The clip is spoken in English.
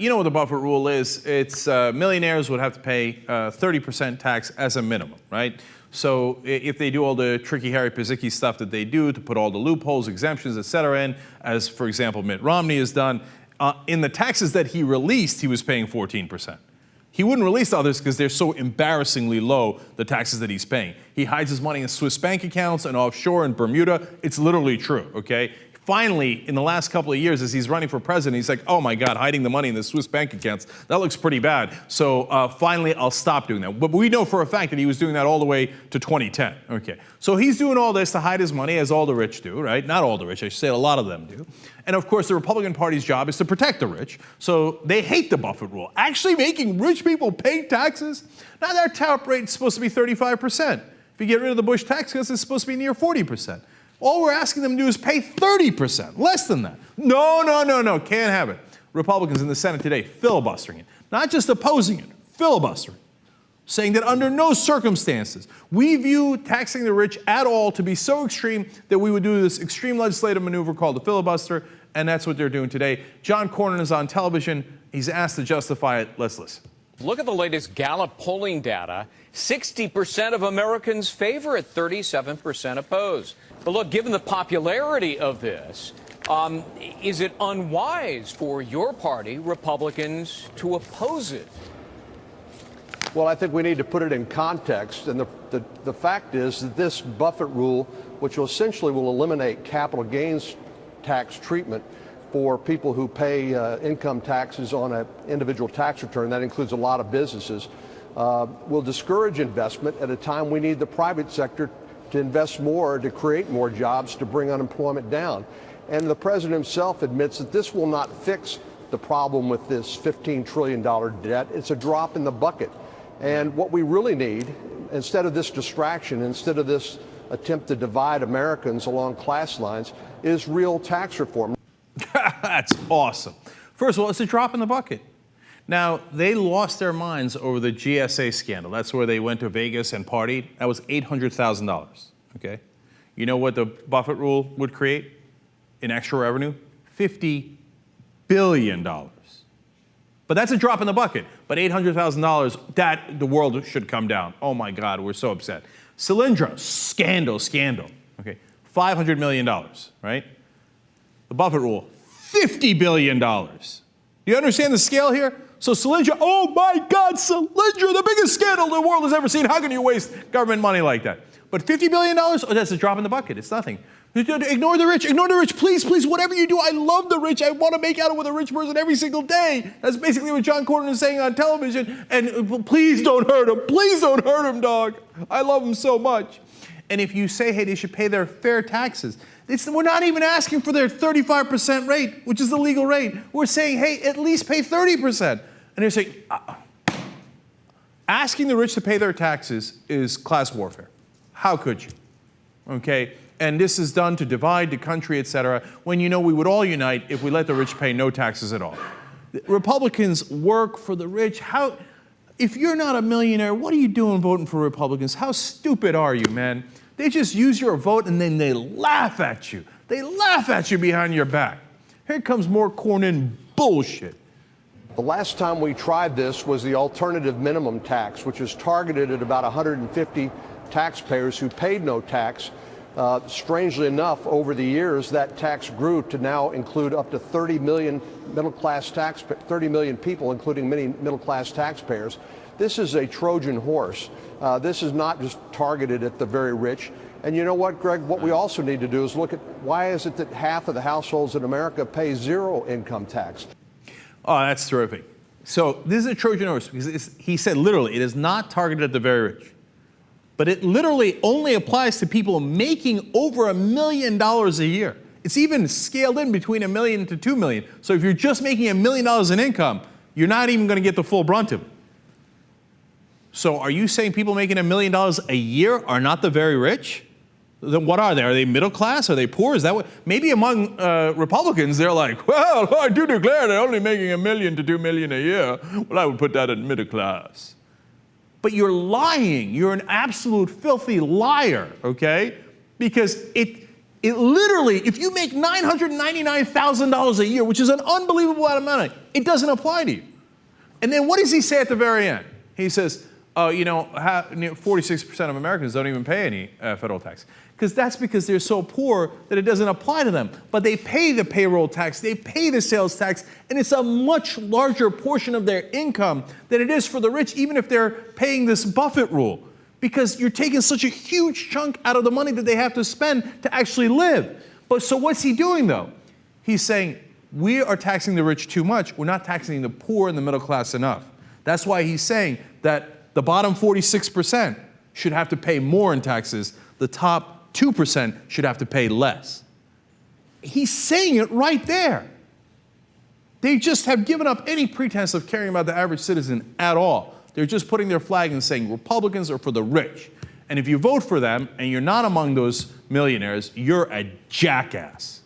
you know what the Buffett rule is. It's millionaires would have to pay 30% tax as a minimum, right? So if they do all the tricky Harry Pizicki stuff that they do to put all the loopholes, exemptions, et cetera in, as for example Mitt Romney has done, in the taxes that he released, he was paying 14%. He wouldn't release others because they're so embarrassingly low, the taxes that he's paying. He hides his money in Swiss bank accounts and offshore in Bermuda. It's literally true, okay? Finally, in the last couple of years, as he's running for president, he's like, oh my God, hiding the money in the Swiss bank accounts, that looks pretty bad. So finally, I'll stop doing that. But we know for a fact that he was doing that all the way to 2010, okay? So he's doing all this to hide his money, as all the rich do, right? Not all the rich, I should say a lot of them do. And of course, the Republican Party's job is to protect the rich. So they hate the Buffett rule. Actually making rich people pay taxes? Now their top rate is supposed to be 35%. If you get rid of the Bush tax cuts, it's supposed to be near 40%. All we're asking them to do is pay 30%, less than that. No, can't have it. Republicans in the Senate today filibustering it. Not just opposing it, filibustering. Saying that under no circumstances, we view taxing the rich at all to be so extreme that we would do this extreme legislative maneuver called the filibuster, and that's what they're doing today. John Cornyn is on television. He's asked to justify it. Let's listen. Look at the latest Gallup polling data. 60% of Americans favor it, 37% oppose. But look, given the popularity of this, is it unwise for your party, Republicans, to oppose it? Well, I think we need to put it in context. And the fact is that this Buffett rule, which essentially will eliminate capital gains tax treatment for people who pay income taxes on an individual tax return, that includes a lot of businesses, will discourage investment at a time we need the private sector to invest more, to create more jobs, to bring unemployment down. And the president himself admits that this will not fix the problem with this $15 trillion debt. It's a drop in the bucket. And what we really need, instead of this distraction, instead of this attempt to divide Americans along class lines, is real tax reform. That's awesome. First of all, it's a drop in the bucket. Now, they lost their minds over the GSA scandal. That's where they went to Vegas and partied. That was $800,000, okay? You know what the Buffett rule would create in extra revenue? $50 billion. But that's a drop in the bucket. But $800,000, that the world should come down. Oh my God, we're so upset. Solyndra, scandal, okay? $500 million, right? The Buffett rule, $50 billion. Do you understand the scale here? So Solyndra, oh my God, Solyndra, the biggest scandal the world has ever seen. How can you waste government money like that? But $50 billion, oh, that's a drop in the bucket. It's nothing. Ignore the rich, please, whatever you do. I love the rich. I want to make out with a rich person every single day. That's basically what John Cornyn is saying on television. And please don't hurt him. Please don't hurt him, dog. I love him so much. And if you say, hey, they should pay their fair taxes, we're not even asking for their 35% rate, which is the legal rate. We're saying, hey, at least pay 30%. And they're saying, asking the rich to pay their taxes is class warfare. How could you? Okay? And this is done to divide the country, et cetera, when you know we would all unite if we let the rich pay no taxes at all. Republicans work for the rich. If you're not a millionaire, what are you doing voting for Republicans? How stupid are you, man? They just use your vote and then they laugh at you. They laugh at you behind your back. Here comes more Cornyn bullshit. The last time we tried this was the alternative minimum tax, which was targeted at about 150 taxpayers who paid no tax. Strangely enough, over the years, that tax grew to now include up to 30 million people, including many middle-class taxpayers. This is a Trojan horse. This is not just targeted at the very rich. And you know what, Greg? What we also need to do is look at why is it that half of the households in America pay zero income tax? Oh, that's terrific. So this is a Trojan horse because he said literally it is not targeted at the very rich. But it literally only applies to people making over $1 million a year. It's even scaled in between $1 million to $2 million. So if you're just making $1 million in income, you're not even going to get the full brunt of it. So are you saying people making $1 million a year are not the very rich? Then what are they? Are they middle class? Are they poor? Is that what? Maybe among Republicans, they're like, well, I do declare they're only making $1 million to $2 million a year. Well, I would put that in middle class. But you're lying. You're an absolute filthy liar, okay? Because it literally, if you make $999,000 a year, which is an unbelievable amount of money, it doesn't apply to you. And then what does he say at the very end? He says, 46% of Americans don't even pay any federal tax. Because they're so poor that it doesn't apply to them. But they pay the payroll tax, they pay the sales tax, and it's a much larger portion of their income than it is for the rich, even if they're paying this Buffett rule. Because you're taking such a huge chunk out of the money that they have to spend to actually live. But so what's he doing though? He's saying, we are taxing the rich too much, we're not taxing the poor and the middle class enough. That's why he's saying that the bottom 46% should have to pay more in taxes, the top 2% should have to pay less. He's saying it right there. They just have given up any pretense of caring about the average citizen at all. They're just putting their flag and saying Republicans are for the rich. And if you vote for them and you're not among those millionaires, you're a jackass.